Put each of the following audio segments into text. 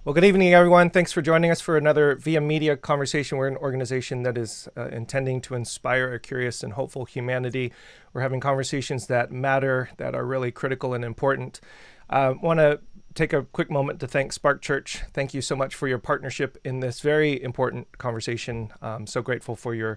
Well, good evening, everyone. Thanks for joining us for another Via Media conversation. We're an organization that is intending to inspire a curious and hopeful humanity. We're having conversations that matter, that are really critical and important. I want to take a quick moment to thank Spark Church. Thank you so much for your partnership in this very important conversation. I'm so grateful for your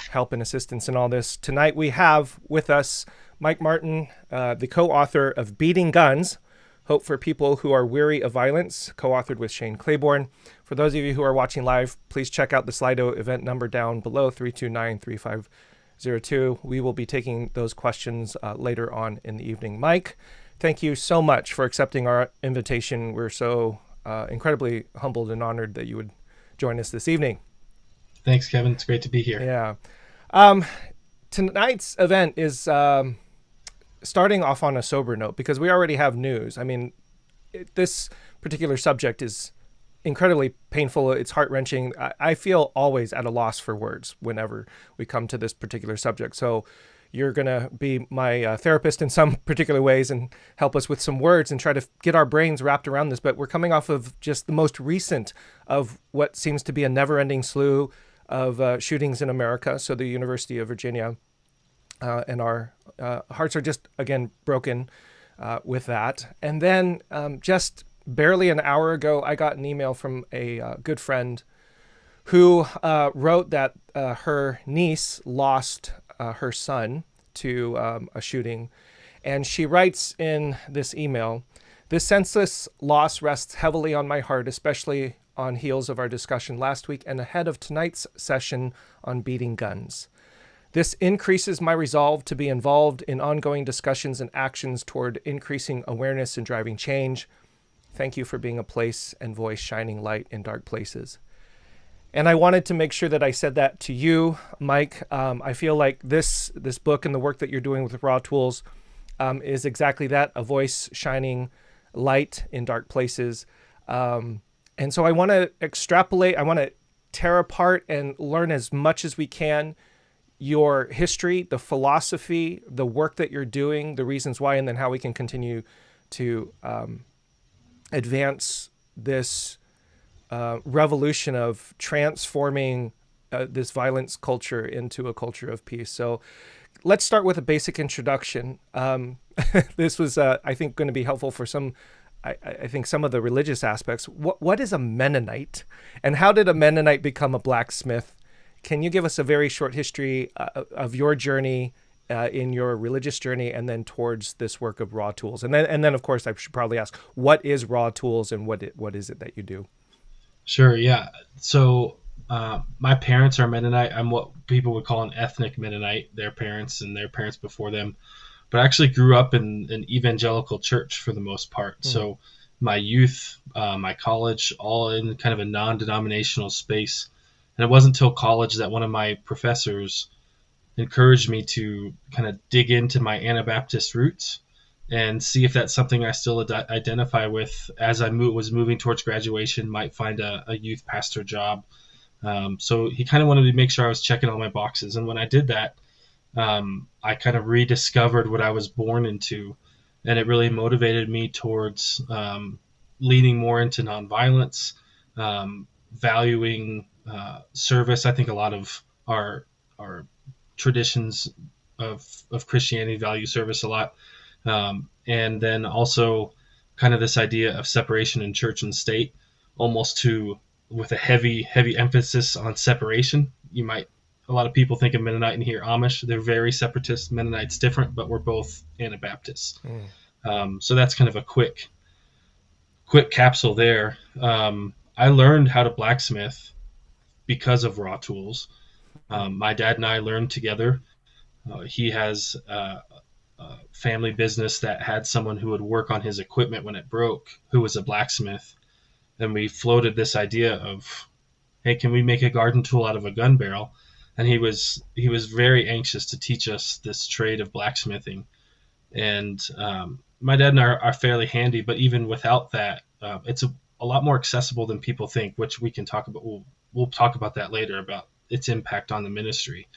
help and assistance in all this. Tonight we have with us Mike Martin, the co-author of Beating Guns, Hope for People Who Are Weary of Violence, co-authored with Shane Claiborne. For those of you who are watching live, please check out the Sli.do event number down below, 329-3502. We will be taking those questions later on in the evening. Mike, thank you so much for accepting our invitation. We're so incredibly humbled and honored that you would join us this evening. Thanks, Kevin. It's great to be here. Yeah. Tonight's event is starting off on a sober note because we already have news. I mean, this particular subject is incredibly painful. It's heart-wrenching. I feel always at a loss for words whenever we come to this particular subject. So you're going to be my therapist in some particular ways and help us with some words and try to get our brains wrapped around this. But we're coming off of just the most recent of what seems to be a never-ending slew of shootings in America. So the University of Virginia and our hearts are just, again, broken with that. And then just barely an hour ago, I got an email from a good friend who wrote that her niece lost her son to a shooting. And she writes in this email, "This senseless loss rests heavily on my heart, especially on heels of our discussion last week and ahead of tonight's session on beating guns. This increases my resolve to be involved in ongoing discussions and actions toward increasing awareness and driving change. Thank you for being a place and voice shining light in dark places." And I wanted to make sure that I said that to you, Mike. I feel like this book and the work that you're doing with Raw Tools is exactly that, a voice shining light in dark places. And so I want to extrapolate, I want to tear apart and learn as much as we can your history, the philosophy, the work that you're doing, the reasons why, and then how we can continue to advance this revolution of transforming this violence culture into a culture of peace. So let's start with a basic introduction. This was, I think, going to be helpful for some, I think, some of the religious aspects. What is a Mennonite, and how did a Mennonite become a blacksmith? Can you give us a very short history of your journey in your religious journey and then towards this work of Raw Tools? And then of course, I should probably ask, what is Raw Tools and what is it that you do? Sure, yeah. So my parents are Mennonite. I'm what people would call an ethnic Mennonite, their parents and their parents before them. But I actually grew up in an evangelical church for the most part. Mm-hmm. So my youth, my college, all in kind of a non-denominational space. And it wasn't until college that one of my professors encouraged me to kind of dig into my Anabaptist roots and see if that's something I still identify with as I was moving towards graduation, might find a youth pastor job. So he kind of wanted to make sure I was checking all my boxes. And when I did that, I kind of rediscovered what I was born into. And it really motivated me towards leaning more into nonviolence, valuing service. I think a lot of our traditions of Christianity value service a lot, and then also kind of this idea of separation in church and state, almost with a heavy emphasis on separation. A lot of people think of Mennonite and hear Amish. They're very separatist. Mennonite's different, but we're both Anabaptists. So that's kind of a quick capsule there. I learned how to blacksmith because of Raw Tools. My dad and I learned together. He has a family business that had someone who would work on his equipment when it broke, who was a blacksmith. And we floated this idea of, hey, can we make a garden tool out of a gun barrel? And he was very anxious to teach us this trade of blacksmithing. And my dad and I are fairly handy, but even without that, it's a lot more accessible than people think, which we can talk about. We'll talk about that later, about its impact on the ministry.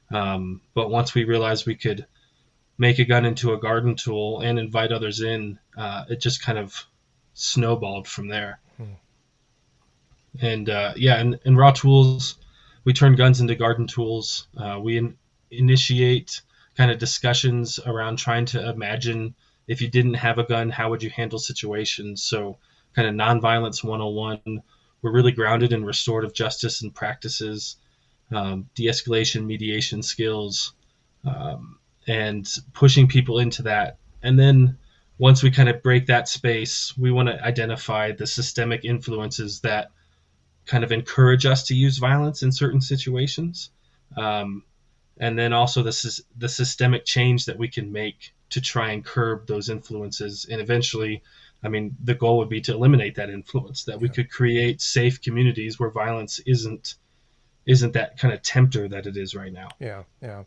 But once we realized we could make a gun into a garden tool and invite others in, it just kind of snowballed from there. And yeah, and raw tools, we turn guns into garden tools. Initiate kind of discussions around trying to imagine if you didn't have a gun, how would you handle situations? So, kind of nonviolence 101. We're really grounded in restorative justice and practices, de escalation, mediation skills, and pushing people into that. And then once we kind of break that space, we want to identify the systemic influences that kind of encourage us to use violence in certain situations. Um, and then also the systemic change that we can make to try and curb those influences. And eventually, I mean, the goal would be to eliminate that influence, that we Yeah. could create safe communities where violence isn't that kind of tempter that it is right now. Yeah. Yeah.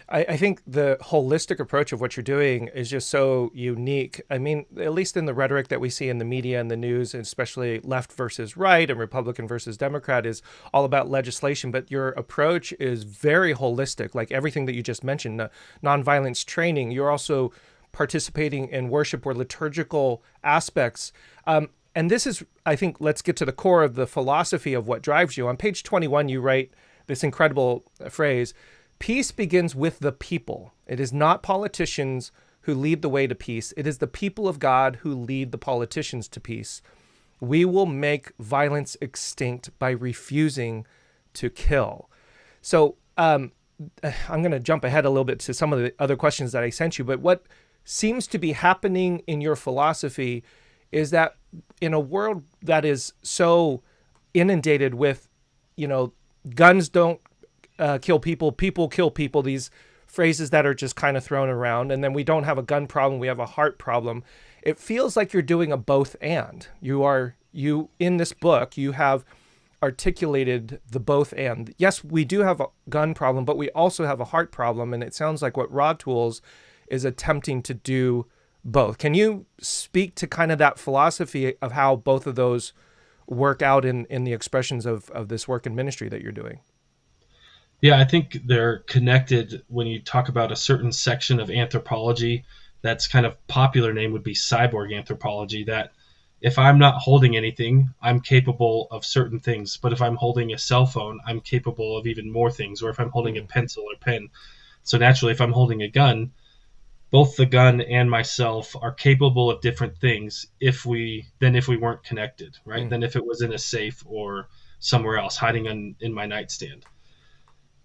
I think the holistic approach of what you're doing is just so unique. I mean, at least in the rhetoric that we see in the media and the news, and especially left versus right and Republican versus Democrat, is all about legislation. But your approach is very holistic, like everything that you just mentioned, nonviolence training. You're also participating in worship or liturgical aspects. And this is, I think, let's get to the core of the philosophy of what drives you. On page 21, you write this incredible phrase: peace begins with the people. It is not politicians who lead the way to peace. It is the people of God who lead the politicians to peace. We will make violence extinct by refusing to kill. So I'm going to jump ahead a little bit to some of the other questions that I sent you. But what seems to be happening in your philosophy is that in a world that is so inundated with, guns don't kill people, people kill people, these phrases that are just kind of thrown around, and then we don't have a gun problem, we have a heart problem. It feels like you're doing a both and. You in this book, you have articulated the both and. Yes, we do have a gun problem, but we also have a heart problem, and it sounds like what Raw Tools is attempting to do both. Can you speak to kind of that philosophy of how both of those work out in the expressions of this work and ministry that you're doing? Yeah, I think they're connected when you talk about a certain section of anthropology. That's kind of popular name would be cyborg anthropology. That if I'm not holding anything, I'm capable of certain things. But if I'm holding a cell phone, I'm capable of even more things. Or if I'm holding a Mm, pencil or pen. So naturally, if I'm holding a gun, both the gun and myself are capable of different things if we weren't connected, right? mm, Than if it was in a safe or somewhere else, hiding in my nightstand.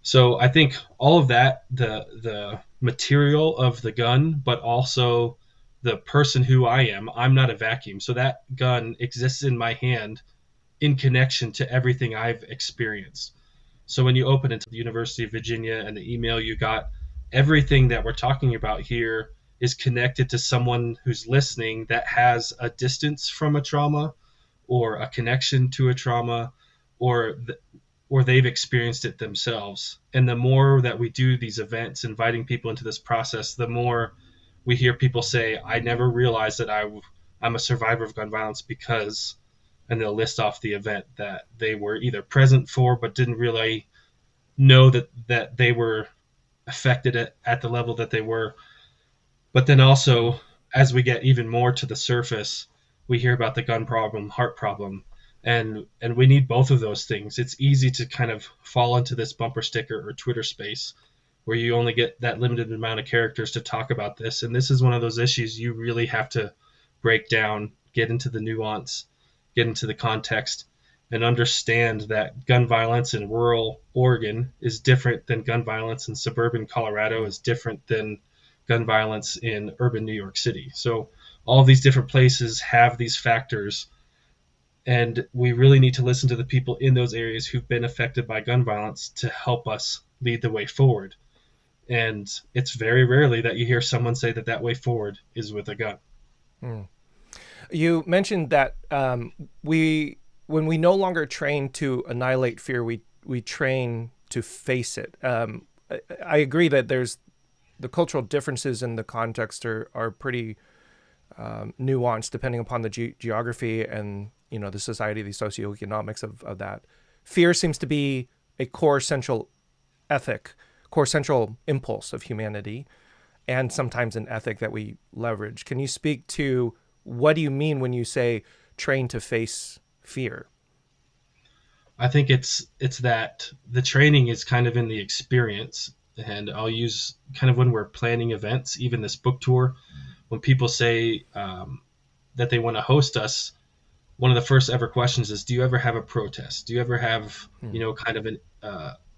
So I think all of that, the material of the gun, but also the person who I am, I'm not a vacuum. So that gun exists in my hand in connection to everything I've experienced. So when you open it to the University of Virginia and the email you got, everything that we're talking about here is connected to someone who's listening that has a distance from a trauma or a connection to a trauma or or they've experienced it themselves. And the more that we do these events, inviting people into this process, the more we hear people say, I never realized that I'm a survivor of gun violence because, and they'll list off the event that they were either present for but didn't really know that they were affected at the level that they were. But then mm, also, as we get even more to the surface, we hear about the gun problem, heart problem, and we need both of those things. It's easy to kind of fall into this bumper sticker or Twitter space where you only get that limited amount of characters to talk about this. And this is one of those issues you really have to break down, get into the nuance, get into the context, and understand that gun violence in rural Oregon is different than gun violence in suburban Colorado, mm. is different than gun violence in urban New York City. So all of these different places have these factors, and we really need to listen to the people in those areas who've been affected by gun violence to help us lead the way forward. And it's very rarely that you hear someone say that that way forward is with a gun. Mm. You mentioned that when we no longer train to annihilate fear, we train to face it. I agree that there's the cultural differences in the context are pretty nuanced depending upon the geography and the society, the socioeconomics of that. Fear seems to be a core central ethic, core central impulse of humanity, and sometimes an ethic that we leverage. Can you speak to what do you mean when you say train to face fear? I think it's that the training is kind of in the experience, and I'll use kind of when we're planning events, even this book tour, when people say that they want to host us, one of the first ever questions is, do you ever have a protest? Do you ever have, Hmm. kind of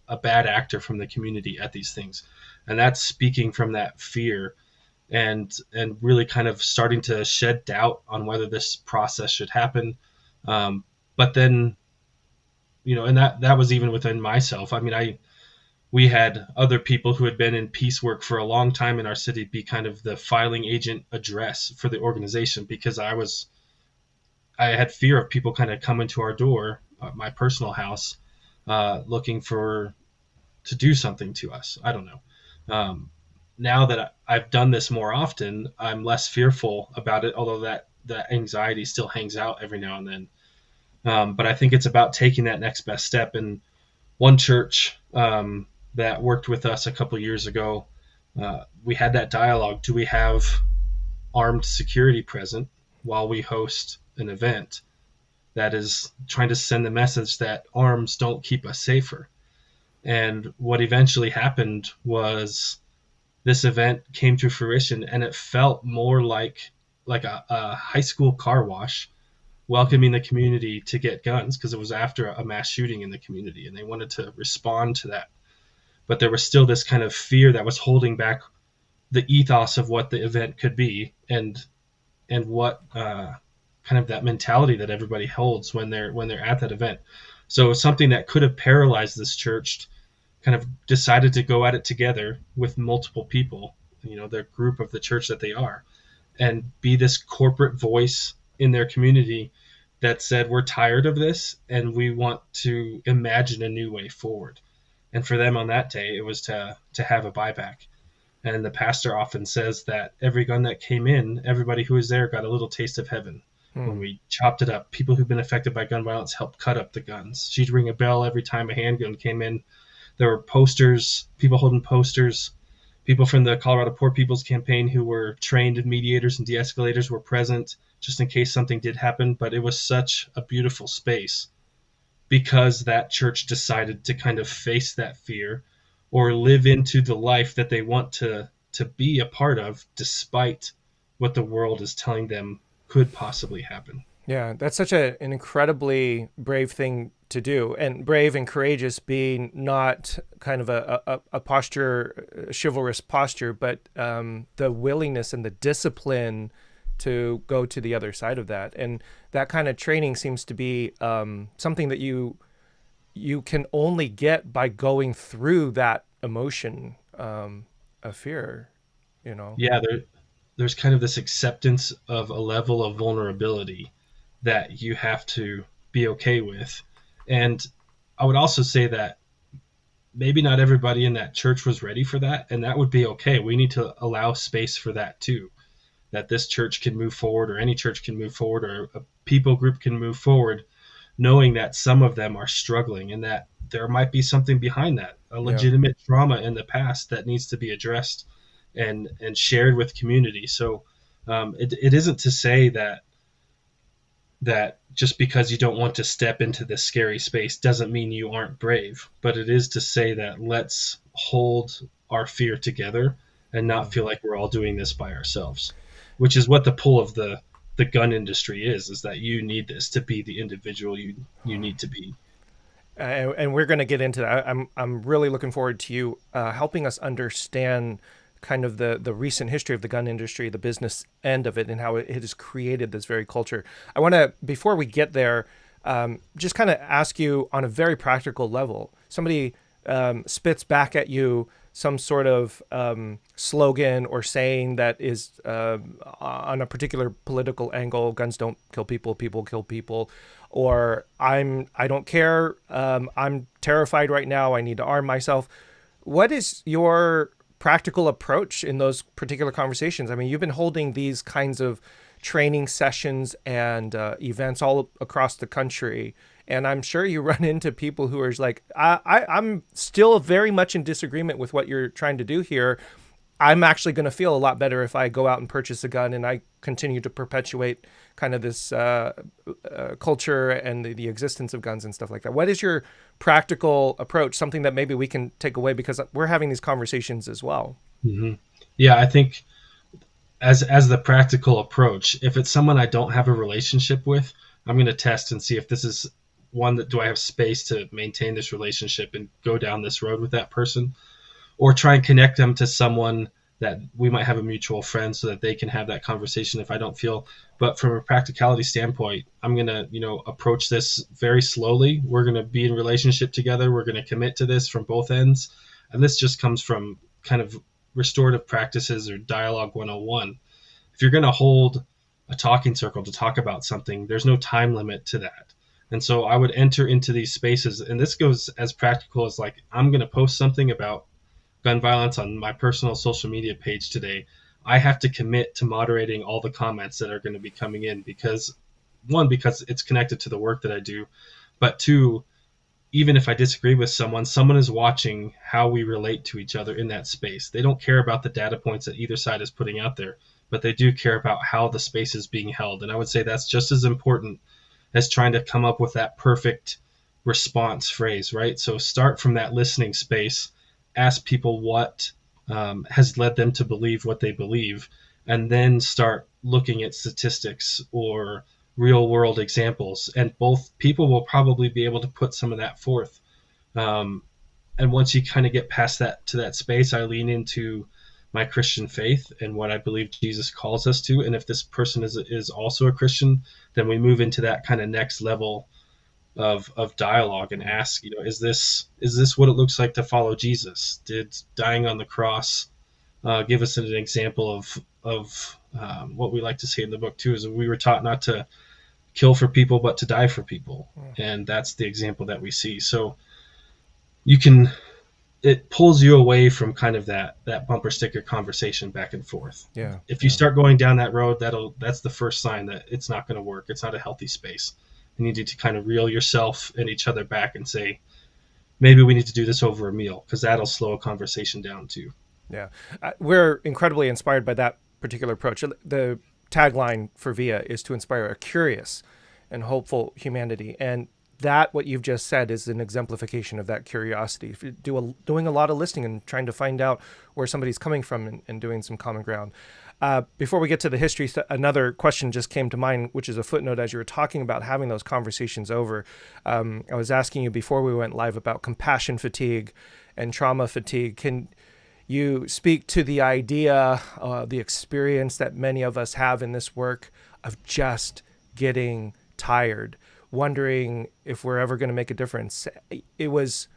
a bad actor from the community at these things? And that's speaking from that fear, and really kind of starting to shed doubt on whether this process should happen. But then, and that was even within myself. I mean, we had other people who had been in peace work for a long time in our city be kind of the filing agent address for the organization, because I had fear of people kind of coming to our door, my personal house, looking for to do something to us. I don't know. Now that I've done this more often, I'm less fearful about it, although that anxiety still hangs out every now and then. But I think it's about taking that next best step. And one church that worked with us a couple years ago, we had that dialogue. Do we have armed security present while we host an event that is trying to send the message that arms don't keep us safer? And what eventually happened was this event came to fruition, and it felt more like a high school car wash welcoming the community to get guns, because it was after a mass shooting in the community and they wanted to respond to that. But there was still this kind of fear that was holding back the ethos of what the event could be, and what kind of that mentality that everybody holds when they're at that event. So something that could have paralyzed this church kind of decided to go at it together with multiple people, their group of the church that they are, and be this corporate voice in their community that said, we're tired of this and we want to imagine a new way forward. And for them on that day, it was to have a buyback. And the pastor often says that every gun that came in, everybody who was there got a little taste of heaven. When Hmm. we chopped it up, people who've been affected by gun violence helped cut up the guns. She'd ring a bell every time a handgun came in. There were posters, people holding posters. People from the Colorado Poor People's Campaign who were trained mediators and de-escalators were present just in case something did happen. But it was such a beautiful space because that church decided to kind of face that fear or live into the life that they want to be a part of, despite what the world is telling them could possibly happen. Yeah, that's such an incredibly brave thing to do, and brave and courageous being not kind of a posture, a chivalrous posture, but the willingness and the discipline to go to the other side of that. And that kind of training seems to be something that you can only get by going through that emotion of fear. You know. Yeah, there's kind of this acceptance of a level of vulnerability that you have to be okay with. And I would also say that maybe not everybody in that church was ready for that, and that would be okay. We need to allow space for that too. That this church can move forward, or any church can move forward, or a people group can move forward, knowing that some of them are struggling and that there might be something behind that, a Yeah. legitimate trauma in the past that needs to be addressed and shared with community. So it isn't to say that just because you don't want to step into this scary space doesn't mean you aren't brave, but it is to say that let's hold our fear together and not Mm. feel like we're all doing this by ourselves, which is what the pull of the gun industry is that you need this to be the individual you need to be. And we're going to get into that. I'm really looking forward to you helping us understand kind of the recent history of the gun industry, the business end of it, and how it has created this very culture. I want to, before we get there, just kind of ask you on a very practical level. Somebody spits back at you some sort of slogan or saying that is on a particular political angle. Guns don't kill people; people kill people. Or I don't care. I'm terrified right now. I need to arm myself. What is your practical approach in those particular conversations? I mean, you've been holding these kinds of training sessions and events all across the country. And I'm sure you run into people who are like, I'm still very much in disagreement with what you're trying to do here. I'm actually going to feel a lot better if I go out and purchase a gun and I continue to perpetuate kind of this culture and the existence of guns and stuff like that. What is your practical approach? Something that maybe we can take away, because we're having these conversations as well. Mm-hmm. Yeah, I think as the practical approach, if it's someone I don't have a relationship with, I'm going to test and see if this is one that, do I have space to maintain this relationship and go down this road with that person, or try and connect them to someone that we might have a mutual friend so that they can have that conversation if I don't feel. But from a practicality standpoint, I'm going to, approach this very slowly. We're going to be in relationship together. We're going to commit to this from both ends. And this just comes from kind of restorative practices or dialogue 101. If you're going to hold a talking circle to talk about something, there's no time limit to that. And so I would enter into these spaces, and this goes as practical as, like, I'm going to post something about gun violence on my personal social media page today. I have to commit to moderating all the comments that are going to be coming in, because because it's connected to the work that I do, but two, even if I disagree with someone is watching how we relate to each other in that space. They don't care about the data points that either side is putting out there, but they do care about how the space is being held. And I would say that's just as important as trying to come up with that perfect response phrase, right? So start from that listening space, ask people what has led them to believe what they believe, and then start looking at statistics or real world examples. And both people will probably be able to put some of that forth. And once you kind of get past that, to that space, I lean into my Christian faith and what I believe Jesus calls us to. And if this person is also a Christian, then we move into that kind of next level of dialogue and ask, is this what it looks like to follow Jesus? Did dying on the cross give us an example of what we like to say in the book too, is we were taught not to kill for people, but to die for people. And that's the example that we see. So it pulls you away from kind of that bumper sticker conversation back and forth. Yeah. If you start going down that road, that's the first sign that it's not going to work. It's not a healthy space. You need to kind of reel yourself and each other back and say, maybe we need to do this over a meal, because that'll slow a conversation down too. Yeah. We're incredibly inspired by that particular approach. The tagline for VIA is to inspire a curious and hopeful humanity. And that, what you've just said, is an exemplification of that curiosity. If you're doing a lot of listening and trying to find out where somebody's coming from and doing some common ground. Before we get to the history, another question just came to mind, which is a footnote as you were talking about having those conversations over. I was asking you before we went live about compassion fatigue and trauma fatigue. Can you speak to the idea, the experience that many of us have in this work of just getting tired, wondering if we're ever going to make a difference? It was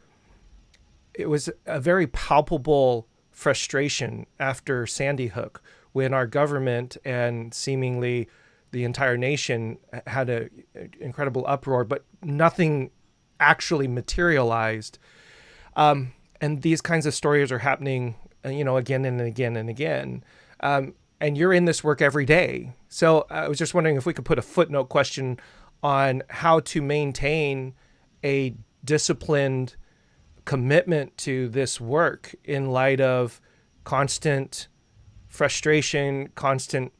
a very palpable frustration after Sandy Hook, when our government and seemingly the entire nation had an incredible uproar, but nothing actually materialized. And these kinds of stories are happening, again and again and again. And you're in this work every day. So I was just wondering if we could put a footnote question on how to maintain a disciplined commitment to this work in light of constant frustration, constant,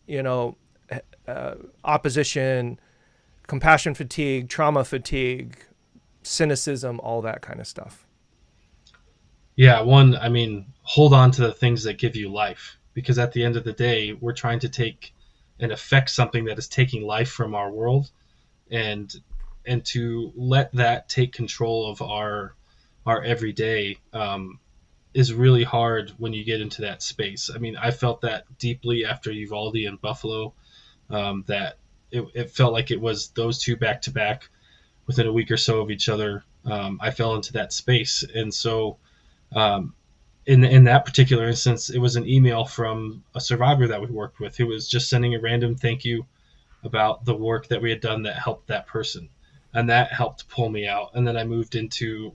opposition, compassion fatigue, trauma fatigue, cynicism, all that kind of stuff. Yeah, hold on to the things that give you life, because at the end of the day, we're trying to take and affect something that is taking life from our world, and to let that take control of our everyday is really hard when you get into that space. I felt that deeply after Uvalde and Buffalo, that it felt like it was those two back to back within a week or so of each other. I fell into that space. And so in that particular instance, it was an email from a survivor that we worked with who was just sending a random thank you about the work that we had done that helped that person. And that helped pull me out. And then I moved into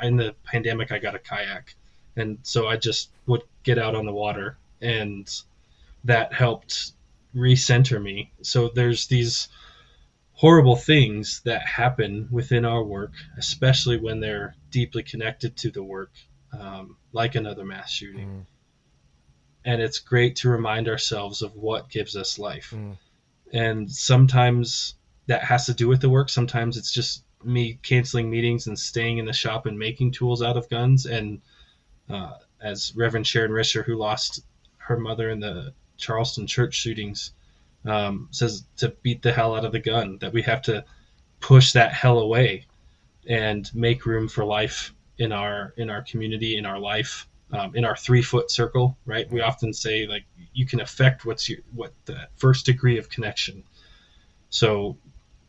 in the pandemic, I got a kayak. And so I just would get out on the water, and that helped recenter me. So there's these horrible things that happen within our work, especially when they're deeply connected to the work, like another mass shooting. and it's great to remind ourselves of what gives us life. Mm. And sometimes that has to do with the work. Sometimes it's just me canceling meetings and staying in the shop and making tools out of guns. And as Reverend Sharon Risher, who lost her mother in the Charleston church shootings, says, to beat the hell out of the gun, that we have to push that hell away and make room for life in our community, in our life, in our 3 foot circle. Right? We often say, like, you can affect what the first degree of connection. So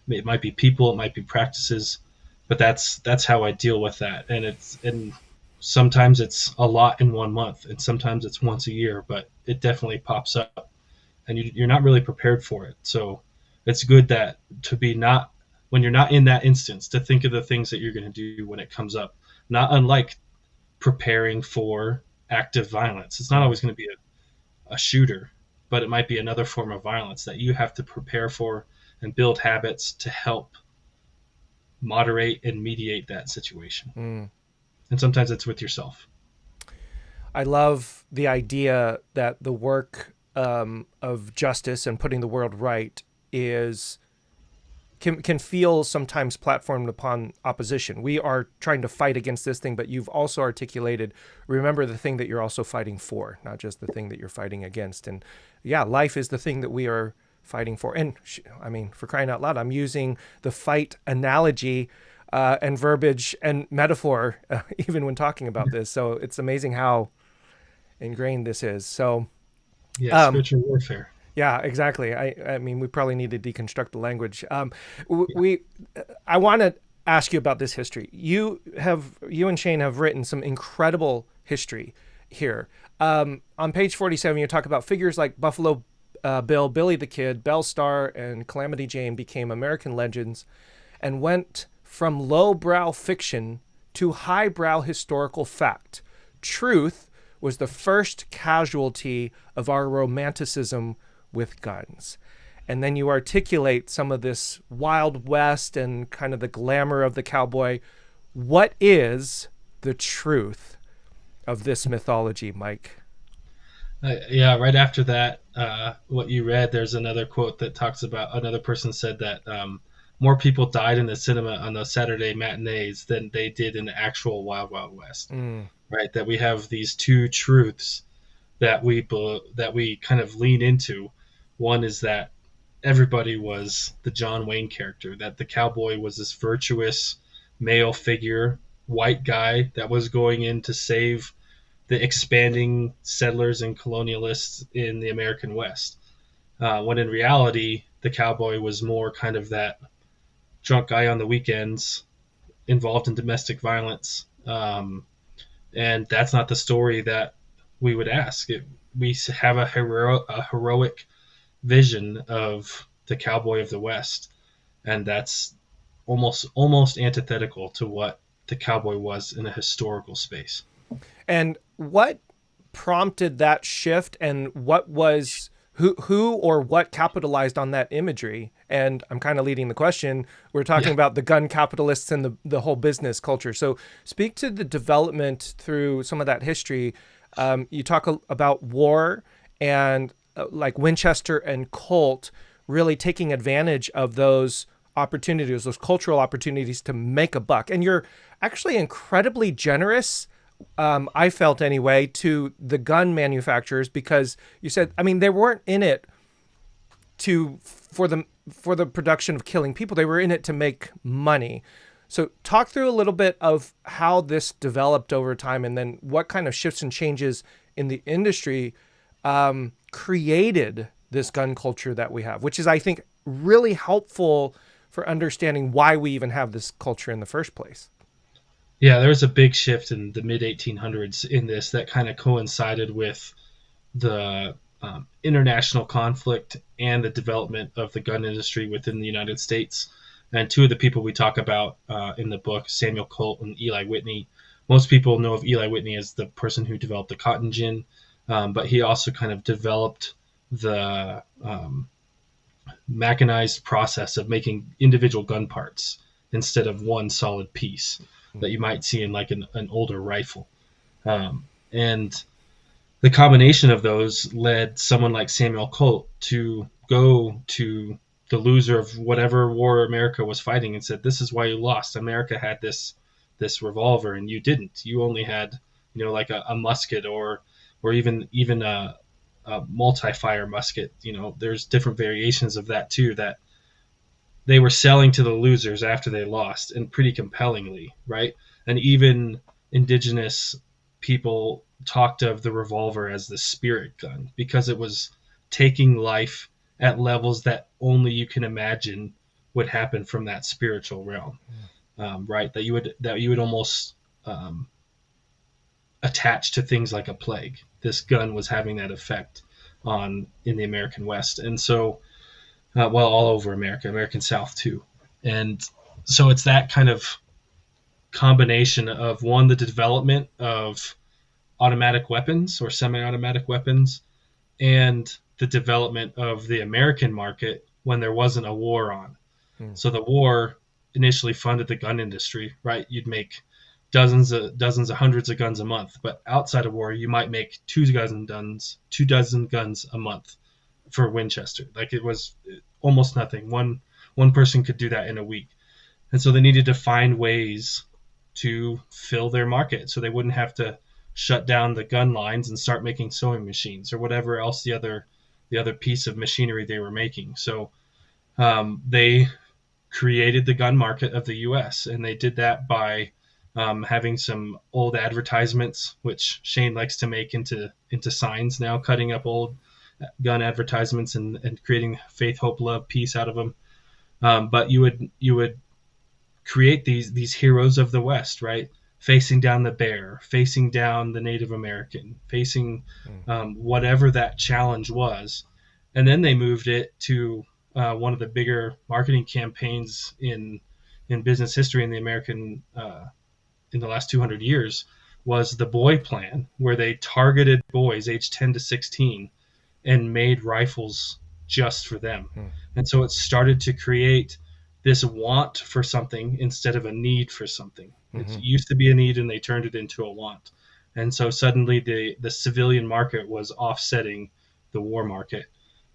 it might be people, it might be practices, but that's how I deal with that. And sometimes it's a lot in 1 month, and sometimes it's once a year, but it definitely pops up, and you're not really prepared for it. So it's good that to be not when you're not in that instance, to think of the things that you're going to do when it comes up. Not unlike preparing for active violence. It's not always going to be a shooter, but it might be another form of violence that you have to prepare for and build habits to help moderate and mediate that situation. Mm. And sometimes it's with yourself. I love the idea that the work of justice and putting the world right is can feel sometimes platformed upon opposition. We are trying to fight against this thing, but you've also articulated, remember the thing that you're also fighting for, not just the thing that you're fighting against. And yeah, life is the thing that we are fighting for. And I mean, for crying out loud, I'm using the fight analogy and verbiage and metaphor even when talking about this. So it's amazing how ingrained this is. So Yeah, um, spiritual warfare. yeah, exactly. I mean, we probably need to deconstruct the language. Yeah. We, I want to ask you about this history. You and Shane have written some incredible history here. On page 47, you talk about figures like Buffalo Bill, Billy the Kid, Belle Starr, and Calamity Jane became American legends and went from lowbrow fiction to highbrow historical fact. Truth was the first casualty of our romanticism with guns. And then you articulate some of this Wild West and kind of the glamour of the cowboy. What is the truth of this mythology, Mike? Yeah, right after that, what you read, there's another quote that talks about another person said that more people died in the cinema on the Saturday matinees than they did in the actual Wild Wild West. Mm, Right? That we have these two truths that we kind of lean into. One is that everybody was the John Wayne character, that the cowboy was this virtuous male figure, white guy that was going in to save the expanding settlers and colonialists in the American West. When in reality, the cowboy was more kind of that drunk guy on the weekends involved in domestic violence. And that's not the story that we would ask. We have a heroic vision of the cowboy of the West, and that's almost antithetical to what the cowboy was in a historical space. and what prompted that shift, and what was who or what capitalized on that imagery? And I'm kind of leading the question. We're talking Yeah, about the gun capitalists and the whole business culture. So speak to the development through some of that history. You talk about war and like Winchester and Colt really taking advantage of those opportunities, those cultural opportunities to make a buck. And you're actually incredibly generous, I felt anyway, to the gun manufacturers, because you said, I mean, they weren't in it to for the production of killing people. They were in it to make money. So talk through a little bit of how this developed over time, and then what kind of shifts and changes in the industry created this gun culture that we have, which is, I think, really helpful for understanding why we even have this culture in the first place. yeah. There was a big shift in the mid 1800s in this that kind of coincided with the international conflict and the development of the gun industry within the United States. And two of the people we talk about in the book, Samuel Colt and Eli Whitney. Most people know of Eli Whitney as the person who developed the cotton gin, but he also kind of developed the mechanized process of making individual gun parts instead of one solid piece that you might see in like an older rifle. And the combination of those led someone like Samuel Colt to go to the loser of whatever war America was fighting and said, "This is why you lost. America had this revolver, and you didn't. You only had, like a musket or even a multi-fire musket. There's different variations of that too that they were selling to the losers after they lost, and pretty compellingly, right? And even indigenous people talked of the revolver as the spirit gun because it was taking life at levels that only you can imagine would happen from that spiritual realm, right? That you would almost attach to things like a plague. This gun was having that effect on in the American West, and so well, all over America, American South too. And so it's that kind of combination of one, the development of automatic weapons or semi-automatic weapons, and the development of the American market when there wasn't a war on. So the war initially funded the gun industry, right? You'd make dozens of hundreds of guns a month, but outside of war, you might make 2 dozen guns a month for Winchester. Like it was almost nothing. One person could do that in a week. And so they needed to find ways to fill their market so they wouldn't have to shut down the gun lines and start making sewing machines or whatever else the other piece of machinery they were making. So they created the gun market of the US, and they did that by having some old advertisements, which Shane likes to make into signs now, cutting up old gun advertisements and creating faith, hope, love, peace out of them. But you would create these heroes of the West, right? Facing down the bear, facing down the Native American, facing whatever that challenge was. And then they moved it to one of the bigger marketing campaigns in business history in the American in the last 200 years was the Boy Plan, where they targeted boys aged 10 to 16 and made rifles just for them. And so it started to create this want for something instead of a need for something. It used to be a need and they turned it into a want. And so suddenly the civilian market was offsetting the war market.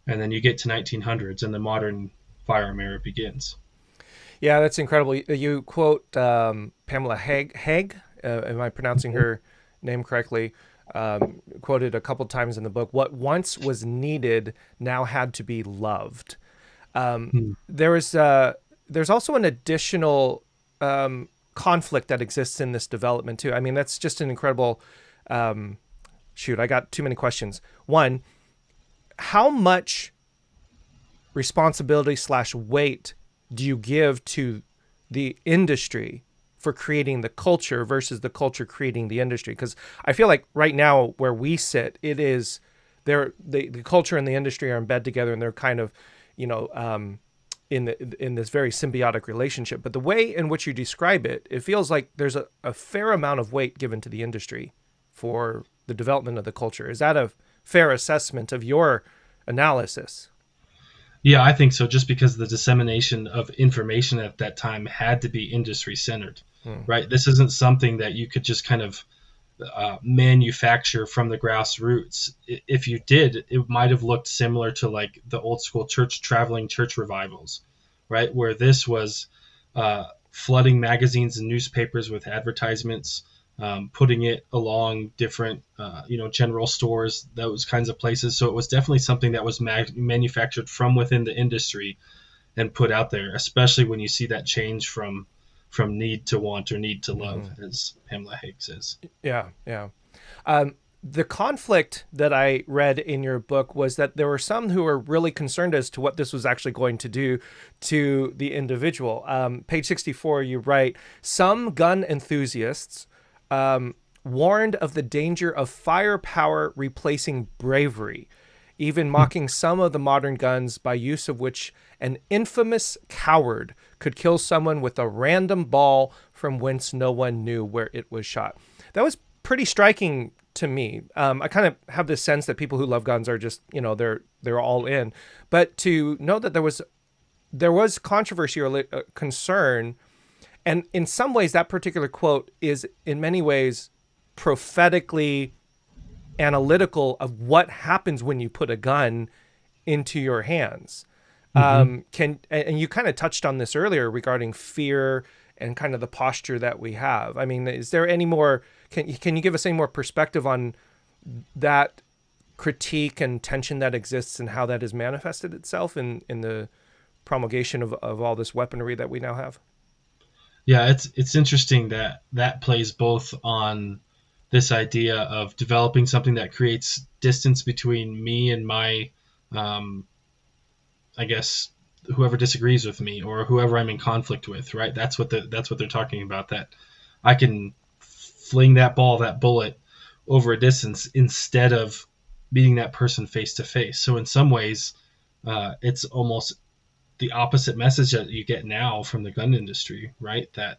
And then you get to 1900s and the modern firearm era begins. Yeah, that's incredible. You quote Pamela Haig. Am I pronouncing her name correctly? Quoted a couple times in the book. What once was needed now had to be loved. There's also an additional conflict that exists in this development too. I mean, that's just an incredible. Shoot, I got too many questions. One, how much responsibility / weight do you give to the industry for creating the culture versus the culture creating the industry? Because I feel like right now where we sit, it is the culture and the industry are in bed together, and they're kind of, in this very symbiotic relationship. But the way in which you describe it, it feels like there's a fair amount of weight given to the industry for the development of the culture. Is that a fair assessment of your analysis? Yeah, I think so, just because the dissemination of information at that time had to be industry centered, right? This isn't something that you could just kind of manufacture from the grassroots. If you did, it might have looked similar to like the old school traveling church revivals, right? Where this was flooding magazines and newspapers with advertisements, putting it along different, general stores, those kinds of places. So it was definitely something that was manufactured from within the industry and put out there, especially when you see that change from need to want or need to love, as Pamela Haig says. Yeah. The conflict that I read in your book was that there were some who were really concerned as to what this was actually going to do to the individual. Page 64, you write, some gun enthusiasts warned of the danger of firepower replacing bravery, even mocking some of the modern guns by use of which an infamous coward could kill someone with a random ball from whence no one knew where it was shot. That was pretty striking to me. I kind of have this sense that people who love guns are just, they're all in. But to know that there was controversy or concern, and in some ways that particular quote is in many ways prophetically analytical of what happens when you put a gun into your hands. Hmm. Can and you kind of touched on this earlier regarding fear and kind of the posture that we have. I mean, is there any more? Can you give us any more perspective on that critique and tension that exists and how that has manifested itself in the promulgation of all this weaponry that we now have? Yeah, it's interesting that that plays both on this idea of developing something that creates distance between me and my, um, I guess, whoever disagrees with me or whoever I'm in conflict with. Right? That's what they're talking about. That I can fling that ball, that bullet, over a distance instead of meeting that person face to face. So in some ways, it's almost the opposite message that you get now from the gun industry, right? That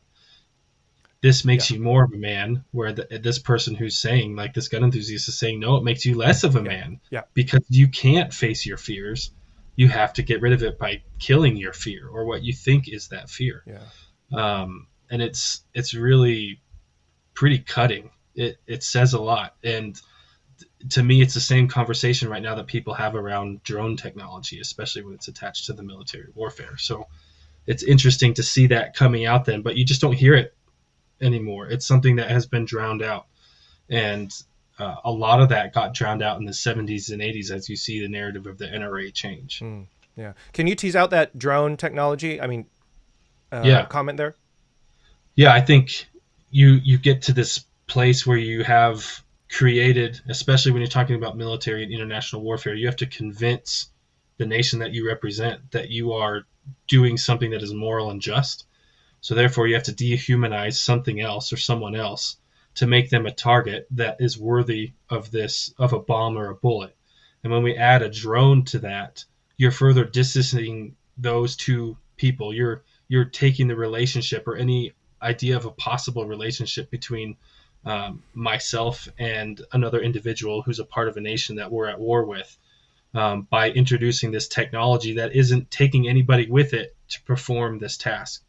this Yeah, makes you more of a man, where this person who's saying, like this gun enthusiast is saying, no, it makes you less of a yeah, man yeah, because you can't face your fears. You have to get rid of it by killing your fear or what you think is that fear. yeah. And it's really pretty cutting. It says a lot. And to me, it's the same conversation right now that people have around drone technology, especially when it's attached to the military warfare. So it's interesting to see that coming out then, but you just don't hear it anymore. It's something that has been drowned out, and a lot of that got drowned out in the 70s and 80s as you see the narrative of the NRA change. Mm, yeah. Can you tease out that drone technology? I mean, Yeah, comment there. yeah, I think you get to this place where you have created, especially when you're talking about military and international warfare, you have to convince the nation that you represent that you are doing something that is moral and just. So therefore, you have to dehumanize something else or someone else to make them a target that is worthy of this of a bomb or a bullet. And when we add a drone to that, you're further distancing those two people. You're taking the relationship or any idea of a possible relationship between myself and another individual who's a part of a nation that we're at war with, by introducing this technology that isn't taking anybody with it to perform this task.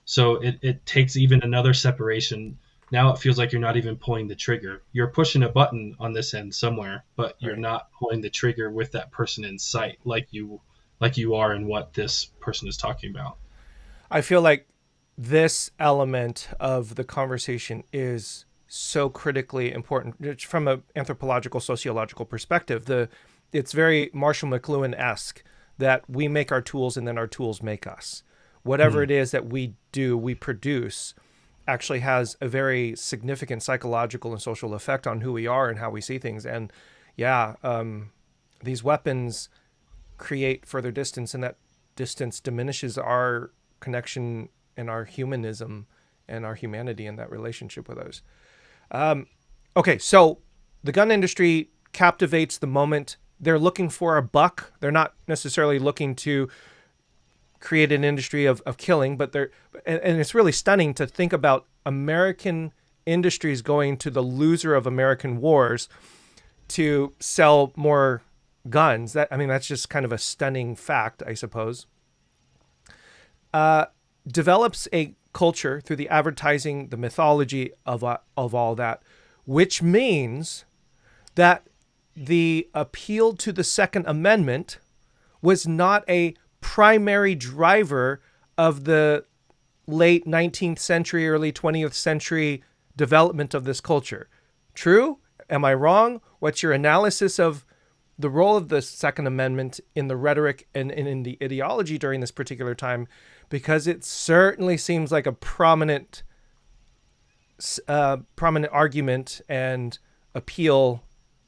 So it takes even another separation. Now it feels like you're not even pulling the trigger. You're pushing a button on this end somewhere, but you're Right. not pulling the trigger with that person in sight like you are in what this person is talking about. I feel like this element of the conversation is so critically important from an anthropological sociological perspective. It's very Marshall McLuhan esque that we make our tools and then our tools make us. Whatever Hmm. it is that we do, we produce, actually has a very significant psychological and social effect on who we are and how we see things. And yeah, these weapons create further distance, and that distance diminishes our connection and our humanism and our humanity in that relationship with others. Okay, so the gun industry captivates the moment. They're looking for a buck. They're not necessarily looking to create an industry of killing, but and it's really stunning to think about American industries going to the loser of American wars to sell more guns. That I mean, that's just kind of a stunning fact, I suppose. Develops a culture through the advertising, the mythology of all that, which means that the appeal to the Second Amendment was not a primary driver of the late 19th century, early 20th century development of this culture. True? Am I wrong? What's your analysis of the role of the Second Amendment in the rhetoric and in the ideology during this particular time? Because it certainly seems like a prominent argument and appeal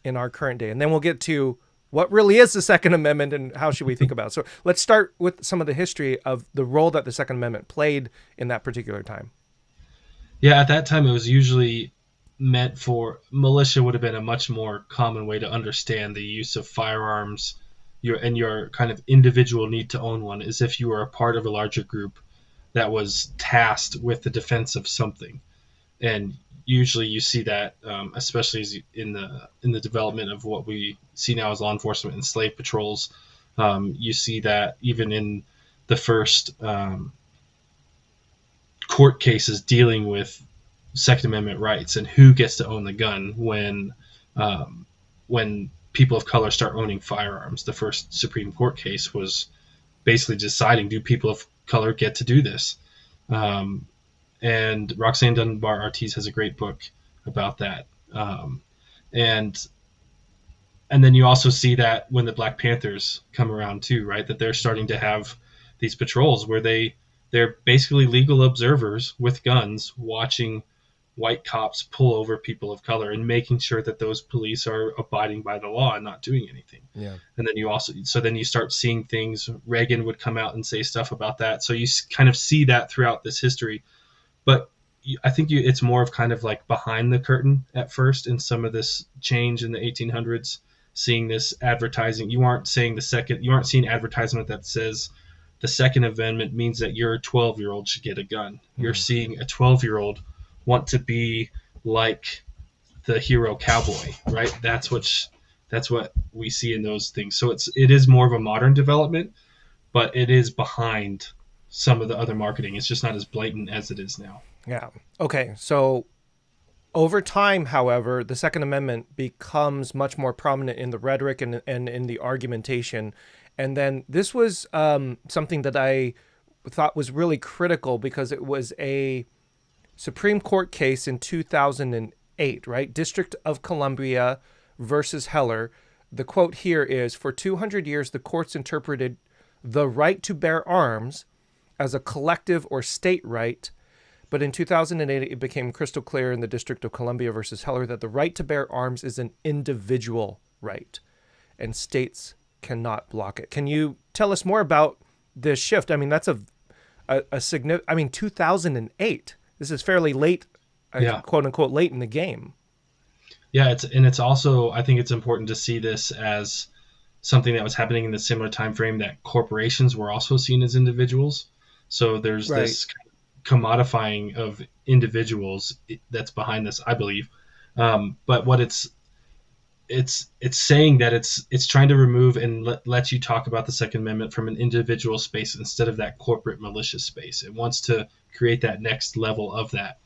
in our current day. And then we'll get to what really is the Second Amendment and how should we think about it. So let's start with some of the history of the role that the Second Amendment played in that particular time. Yeah, at that time it was usually meant for militia would have been a much more common way to understand the use of firearms your kind of individual need to own one as if you were a part of a larger group that was tasked with the defense of something. And usually you see that, especially in the development of what we see now as law enforcement and slave patrols. You see that even in the first court cases dealing with Second Amendment rights and who gets to own the gun when when people of color start owning firearms. The first Supreme Court case was basically deciding, do people of color get to do this? Um, and Roxanne Dunbar Ortiz has a great book about that. And and then you also see that when the Black Panthers come around too, right? That they're starting to have these patrols where they're basically legal observers with guns watching white cops pull over people of color and making sure that those police are abiding by the law and not doing anything. Yeah. And then you start seeing things. Reagan would come out and say stuff about that. So you kind of see that throughout this history. But I think it's more of kind of like behind the curtain at first in some of this change in the 1800s, seeing this advertising. You aren't seeing advertisement that says the Second Amendment means that your 12-year-old should get a gun. You're seeing a 12-year-old want to be like the hero cowboy, right? That's what we see in those things. So it is more of a modern development, but it is behind some of the other marketing. It's just not as blatant as it is now. Yeah. Okay. So over time, however, the Second Amendment becomes much more prominent in the rhetoric and in the argumentation. And then this was something that I thought was really critical because it was a Supreme Court case in 2008, right? District of Columbia versus Heller. The quote here is, "For 200 years, the courts interpreted the right to bear arms as a collective or state right. But in 2008, it became crystal clear in the District of Columbia versus Heller that the right to bear arms is an individual right, and states cannot block it." Can you tell us more about this shift? I mean, that's a significant. I mean, 2008. This is fairly late, Yeah. quote unquote, late in the game. Yeah, it's also, I think it's important to see this as something that was happening in the similar time frame that corporations were also seen as individuals. So there's Right. this commodifying of individuals that's behind this, I believe. But what it's saying that it's trying to remove and let you talk about the Second Amendment from an individual space instead of that corporate malicious space. It wants to create that next level of that.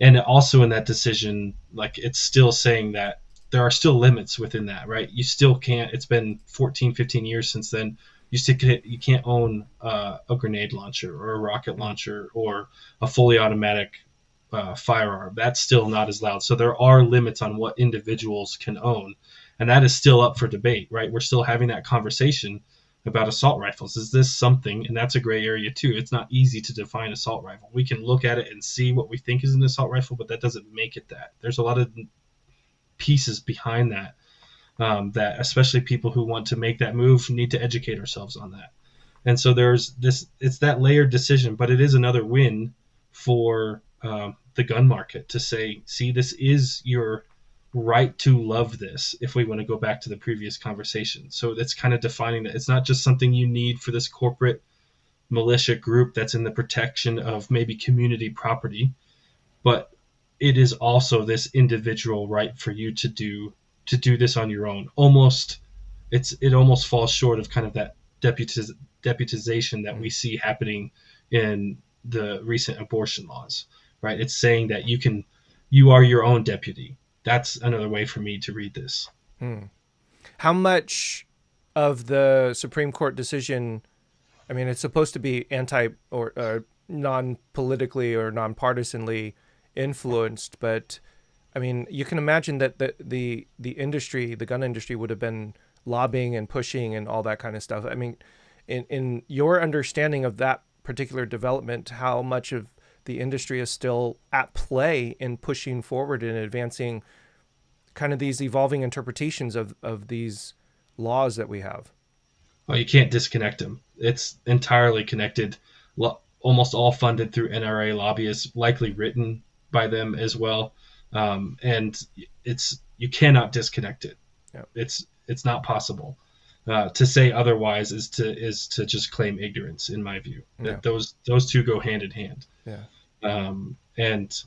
And also in that decision, like, it's still saying that there are still limits within that, right? You still can't. It's been 14, 15 years since then. You can't own a grenade launcher or a rocket launcher or a fully automatic firearm. That's still not as loud. So there are limits on what individuals can own, and that is still up for debate, right? We're still having that conversation about assault rifles. Is this something? And that's a gray area too. It's not easy to define assault rifle. We can look at it and see what we think is an assault rifle, but that doesn't make it that. There's a lot of pieces behind that. That especially people who want to make that move need to educate ourselves on that. And so there's this, it's that layered decision, but it is another win for the gun market to say, see, this is your right to love this, if we want to go back to the previous conversation. So that's kind of defining that it's not just something you need for this corporate militia group that's in the protection of maybe community property, but it is also this individual right for you to do this on your own. It almost falls short of kind of that deputization that we see happening in the recent abortion laws, right? It's saying that you are your own deputy. That's another way for me to read this. How much of the Supreme Court decision, I mean, it's supposed to be anti or non-politically or non-partisanly influenced, but I mean, you can imagine that the industry, the gun industry, would have been lobbying and pushing and all that kind of stuff. I mean, in your understanding of that particular development, how much of the industry is still at play in pushing forward and advancing kind of these evolving interpretations of these laws that we have? Well, you can't disconnect them. It's entirely connected. Almost all funded through NRA lobbyists, likely written by them as well. And you cannot disconnect it. Yeah. It's not possible. To say otherwise is to just claim ignorance, in my view. That those two go hand in hand. Yeah. And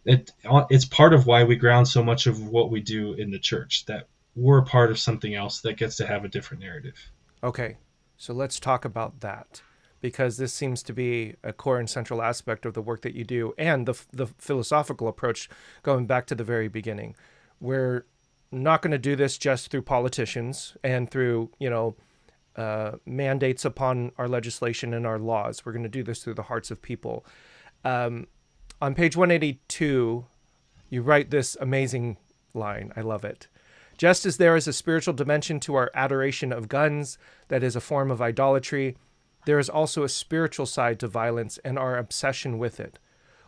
it's part of why we ground so much of what we do in the church, that we're a part of something else that gets to have a different narrative. Okay, so let's talk about that, because this seems to be a core and central aspect of the work that you do and the philosophical approach going back to the very beginning, where not going to do this just through politicians and through, mandates upon our legislation and our laws. We're going to do this through the hearts of people. On page 182, you write this amazing line. I love it. Just as there is a spiritual dimension to our adoration of guns that is a form of idolatry, there is also a spiritual side to violence and our obsession with it.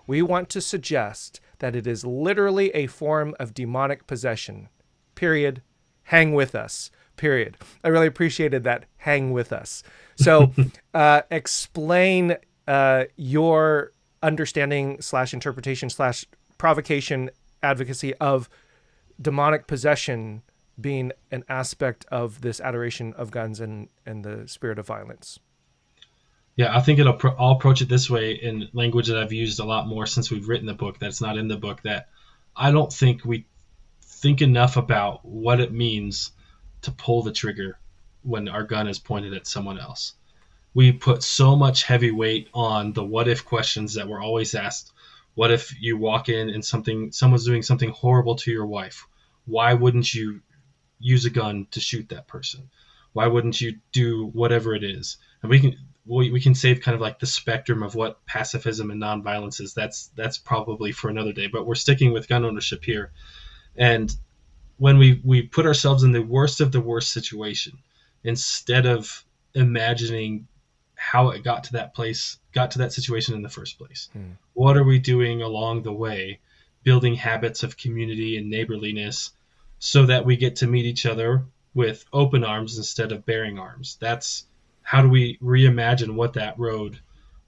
We want to suggest that it is literally a form of demonic possession. Period. Hang with us. Period. I really appreciated that. Hang with us. So explain your understanding / interpretation / provocation advocacy of demonic possession being an aspect of this adoration of guns and the spirit of violence. Yeah, I think I'll approach it this way in language that I've used a lot more since we've written the book that's not in the book, that I don't think we think enough about what it means to pull the trigger when our gun is pointed at someone else. We put so much heavy weight on the what if questions that we're always asked. What if you walk in and someone's doing something horrible to your wife? Why wouldn't you use a gun to shoot that person? Why wouldn't you do whatever it is? And we can save kind of like the spectrum of what pacifism and nonviolence is. That's probably for another day. But we're sticking with gun ownership here. And when we put ourselves in the worst of the worst situation, instead of imagining how it got to that situation in the first place. What are we doing along the way, building habits of community and neighborliness so that we get to meet each other with open arms instead of bearing arms? That's how do we reimagine what that road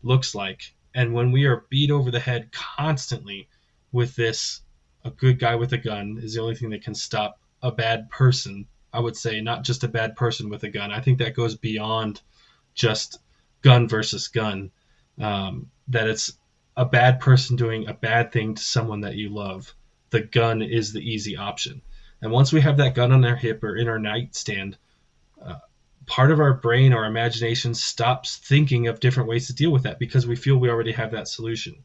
looks like? And when we are beat over the head constantly with this, a good guy with a gun is the only thing that can stop a bad person. I would say not just a bad person with a gun. I think that goes beyond just gun versus gun. That it's a bad person doing a bad thing to someone that you love. The gun is the easy option. And once we have that gun on our hip or in our nightstand, part of our brain, our imagination stops thinking of different ways to deal with that because we feel we already have that solution.